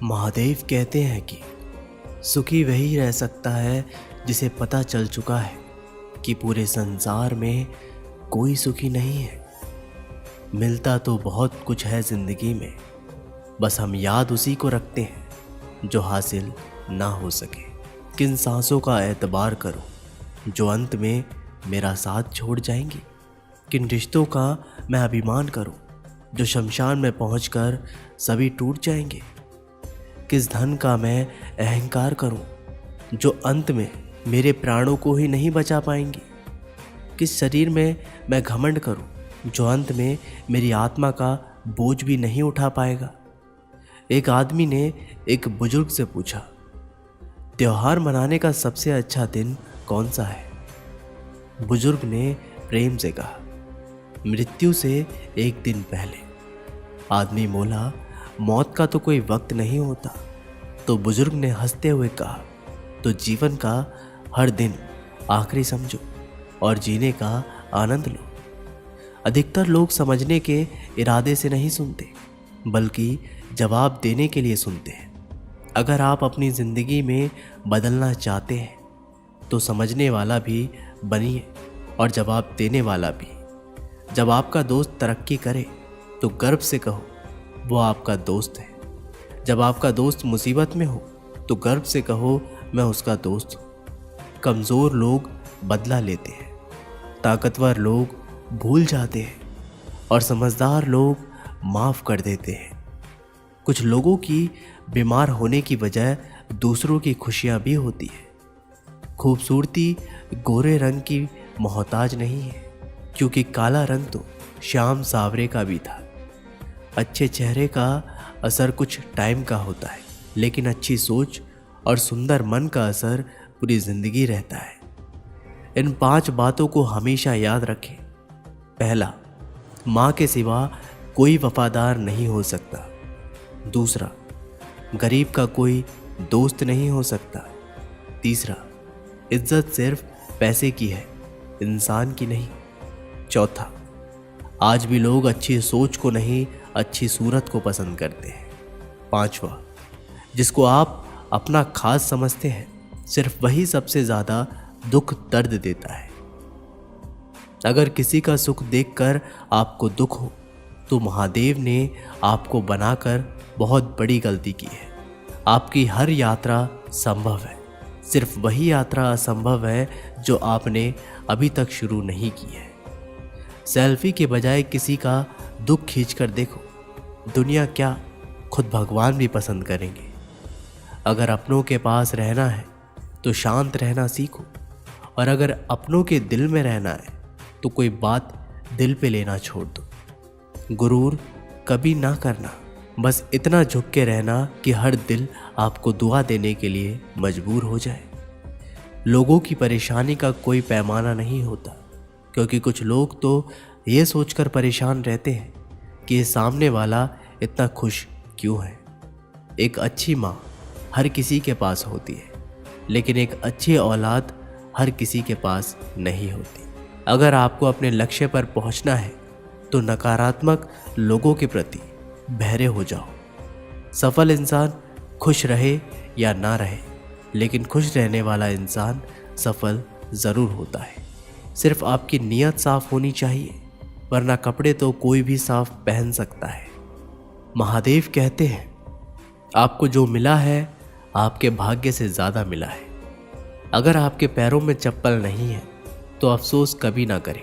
महादेव कहते हैं कि सुखी वही रह सकता है जिसे पता चल चुका है कि पूरे संसार में कोई सुखी नहीं है। मिलता तो बहुत कुछ है जिंदगी में, बस हम याद उसी को रखते हैं जो हासिल ना हो सके। किन सांसों का एतबार करूं जो अंत में मेरा साथ छोड़ जाएंगी। किन रिश्तों का मैं अभिमान करूं जो शमशान में पहुंचकर सभी टूट जाएंगे। किस धन का मैं अहंकार करूं जो अंत में मेरे प्राणों को ही नहीं बचा पाएंगे। किस शरीर में मैं घमंड करूं जो अंत में मेरी आत्मा का बोझ भी नहीं उठा पाएगा। एक आदमी ने एक बुजुर्ग से पूछा, त्योहार मनाने का सबसे अच्छा दिन कौन सा है। बुजुर्ग ने प्रेम से कहा, मृत्यु से एक दिन पहले। आदमी बोला, मौत का तो कोई वक्त नहीं होता। तो बुजुर्ग ने हंसते हुए कहा, तो जीवन का हर दिन आखिरी समझो और जीने का आनंद लो। अधिकतर लोग समझने के इरादे से नहीं सुनते, बल्कि जवाब देने के लिए सुनते हैं। अगर आप अपनी ज़िंदगी में बदलना चाहते हैं तो समझने वाला भी बनिए और जवाब देने वाला भी। जब आपका दोस्त तरक्की करे तो गर्व से कहो वो आपका दोस्त है। जब आपका दोस्त मुसीबत में हो तो गर्व से कहो मैं उसका दोस्त हूँ। कमज़ोर लोग बदला लेते हैं, ताकतवर लोग भूल जाते हैं और समझदार लोग माफ़ कर देते हैं। कुछ लोगों की बीमार होने की वजह दूसरों की खुशियाँ भी होती है। खूबसूरती गोरे रंग की मोहताज नहीं है, क्योंकि काला रंग तो श्याम सावरे का भी था। अच्छे चेहरे का असर कुछ टाइम का होता है, लेकिन अच्छी सोच और सुंदर मन का असर पूरी ज़िंदगी रहता है। इन 5 बातों को हमेशा याद रखें। पहला, माँ के सिवा कोई वफादार नहीं हो सकता। दूसरा, गरीब का कोई दोस्त नहीं हो सकता। तीसरा, इज्जत सिर्फ पैसे की है, इंसान की नहीं। चौथा, आज भी लोग अच्छी सोच को नहीं अच्छी सूरत को पसंद करते हैं। पांचवा, जिसको आप अपना खास समझते हैं सिर्फ वही सबसे ज़्यादा दुख दर्द देता है। अगर किसी का सुख देखकर आपको दुख हो तो महादेव ने आपको बनाकर बहुत बड़ी गलती की है। आपकी हर यात्रा संभव है, सिर्फ वही यात्रा असंभव है जो आपने अभी तक शुरू नहीं की है। सेल्फी के बजाय किसी का दुख खींचकर देखो, दुनिया क्या खुद भगवान भी पसंद करेंगे। अगर अपनों के पास रहना है तो शांत रहना सीखो, और अगर अपनों के दिल में रहना है तो कोई बात दिल पे लेना छोड़ दो। गुरूर कभी ना करना, बस इतना झुक के रहना कि हर दिल आपको दुआ देने के लिए मजबूर हो जाए। लोगों की परेशानी का कोई पैमाना नहीं होता, क्योंकि कुछ लोग तो ये सोचकर परेशान रहते हैं कि ये सामने वाला इतना खुश क्यों है। एक अच्छी माँ हर किसी के पास होती है, लेकिन एक अच्छी औलाद हर किसी के पास नहीं होती। अगर आपको अपने लक्ष्य पर पहुंचना है तो नकारात्मक लोगों के प्रति बहरे हो जाओ। सफल इंसान खुश रहे या ना रहे, लेकिन खुश रहने वाला इंसान सफल ज़रूर होता है। सिर्फ आपकी नीयत साफ होनी चाहिए, वरना कपड़े तो कोई भी साफ पहन सकता है। महादेव कहते हैं, आपको जो मिला है आपके भाग्य से ज़्यादा मिला है। अगर आपके पैरों में चप्पल नहीं है तो अफसोस कभी ना करें,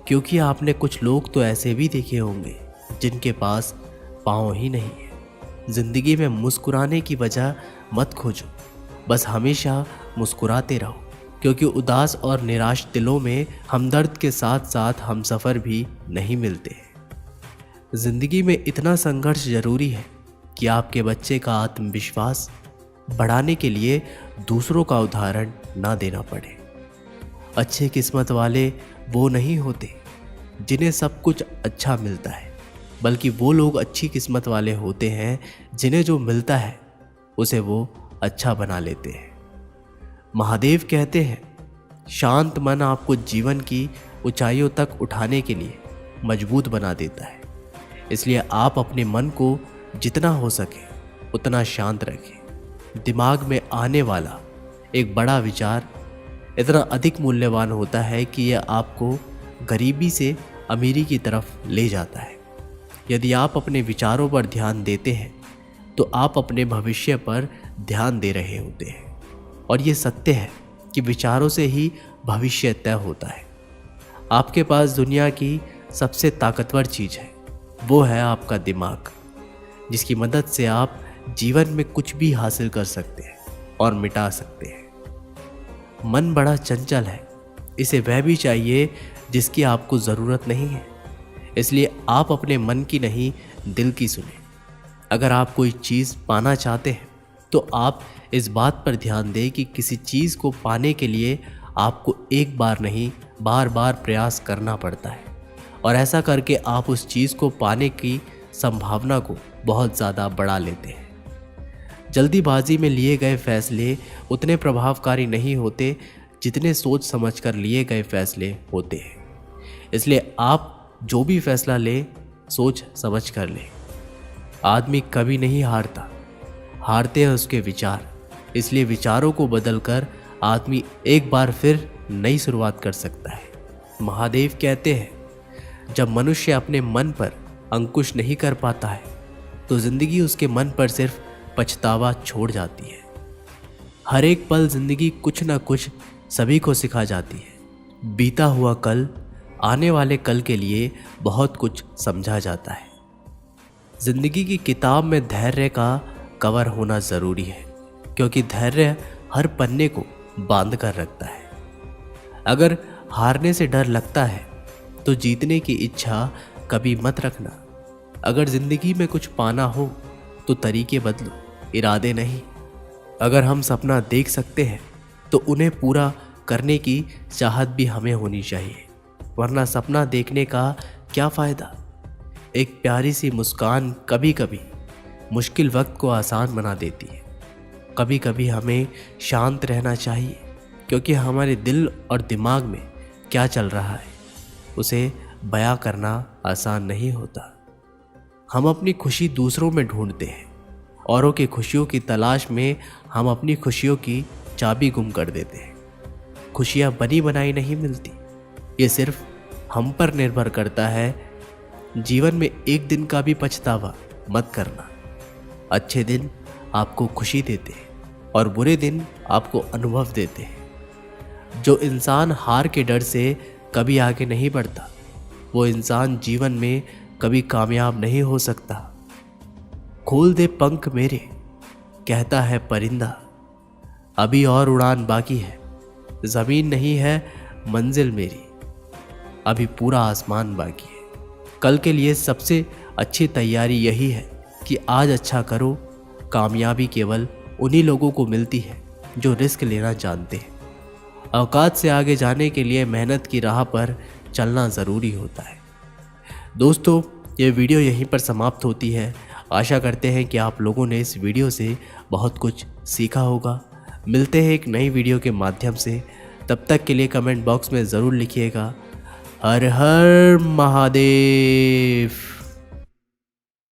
क्योंकि आपने कुछ लोग तो ऐसे भी देखे होंगे जिनके पास पाँव ही नहीं है। ज़िंदगी में मुस्कुराने की वजह मत खोजो, बस हमेशा मुस्कुराते रहो, क्योंकि उदास और निराश दिलों में हमदर्द के साथ साथ हमसफ़र भी नहीं मिलते। ज़िंदगी में इतना संघर्ष ज़रूरी है कि आपके बच्चे का आत्मविश्वास बढ़ाने के लिए दूसरों का उदाहरण ना देना पड़े। अच्छे किस्मत वाले वो नहीं होते जिन्हें सब कुछ अच्छा मिलता है, बल्कि वो लोग अच्छी किस्मत वाले होते हैं जिन्हें जो मिलता है उसे वो अच्छा बना लेते हैं। महादेव कहते हैं, शांत मन आपको जीवन की ऊंचाइयों तक उठाने के लिए मजबूत बना देता है। इसलिए आप अपने मन को जितना हो सके उतना शांत रखें। दिमाग में आने वाला एक बड़ा विचार इतना अधिक मूल्यवान होता है कि यह आपको गरीबी से अमीरी की तरफ ले जाता है। यदि आप अपने विचारों पर ध्यान देते हैं तो आप अपने भविष्य पर ध्यान दे रहे होते हैं। और ये सत्य है कि विचारों से ही भविष्य तय होता है। आपके पास दुनिया की सबसे ताकतवर चीज़ है, वो है आपका दिमाग, जिसकी मदद से आप जीवन में कुछ भी हासिल कर सकते हैं और मिटा सकते हैं। मन बड़ा चंचल है, इसे वह भी चाहिए जिसकी आपको ज़रूरत नहीं है। इसलिए आप अपने मन की नहीं, दिल की सुने। अगर आप कोई चीज़ पाना चाहते हैं तो आप इस बात पर ध्यान दें कि किसी चीज़ को पाने के लिए आपको एक बार नहीं, बार बार प्रयास करना पड़ता है। और ऐसा करके आप उस चीज़ को पाने की संभावना को बहुत ज़्यादा बढ़ा लेते हैं। जल्दीबाजी में लिए गए फैसले उतने प्रभावकारी नहीं होते जितने सोच समझकर लिए गए फैसले होते हैं। इसलिए आप जो भी फैसला लें, सोच समझ कर लें। आदमी कभी नहीं हारता, हारते हैं उसके विचार। इसलिए विचारों को बदलकर आदमी एक बार फिर नई शुरुआत कर सकता है। महादेव कहते हैं, जब मनुष्य अपने मन पर अंकुश नहीं कर पाता है तो जिंदगी उसके मन पर सिर्फ पछतावा छोड़ जाती है। हर एक पल जिंदगी कुछ ना कुछ सभी को सिखा जाती है। बीता हुआ कल आने वाले कल के लिए बहुत कुछ समझा जाता है। जिंदगी की किताब में धैर्य का कवर होना ज़रूरी है, क्योंकि धैर्य हर पन्ने को बांध कर रखता है। अगर हारने से डर लगता है तो जीतने की इच्छा कभी मत रखना। अगर ज़िंदगी में कुछ पाना हो तो तरीके बदलो, इरादे नहीं। अगर हम सपना देख सकते हैं तो उन्हें पूरा करने की चाहत भी हमें होनी चाहिए, वरना सपना देखने का क्या फ़ायदा। एक प्यारी सी मुस्कान कभी कभी मुश्किल वक्त को आसान बना देती है। कभी कभी हमें शांत रहना चाहिए, क्योंकि हमारे दिल और दिमाग में क्या चल रहा है उसे बयां करना आसान नहीं होता। हम अपनी खुशी दूसरों में ढूंढते हैं, औरों की खुशियों की तलाश में हम अपनी खुशियों की चाबी गुम कर देते हैं। खुशियाँ बनी बनाई नहीं मिलती, ये सिर्फ हम पर निर्भर करता है। जीवन में एक दिन का भी पछतावा मत करना। अच्छे दिन आपको खुशी देते हैं और बुरे दिन आपको अनुभव देते हैं। जो इंसान हार के डर से कभी आगे नहीं बढ़ता, वो इंसान जीवन में कभी कामयाब नहीं हो सकता। खोल दे पंख मेरे, कहता है परिंदा, अभी और उड़ान बाकी है। ज़मीन नहीं है मंजिल मेरी, अभी पूरा आसमान बाकी है। कल के लिए सबसे अच्छी तैयारी यही है कि आज अच्छा करो। कामयाबी केवल उन्हीं लोगों को मिलती है जो रिस्क लेना जानते हैं। औकात से आगे जाने के लिए मेहनत की राह पर चलना ज़रूरी होता है। दोस्तों, ये वीडियो यहीं पर समाप्त होती है। आशा करते हैं कि आप लोगों ने इस वीडियो से बहुत कुछ सीखा होगा। मिलते हैं एक नई वीडियो के माध्यम से। तब तक के लिए कमेंट बॉक्स में ज़रूर लिखिएगा, हर हर महादेव।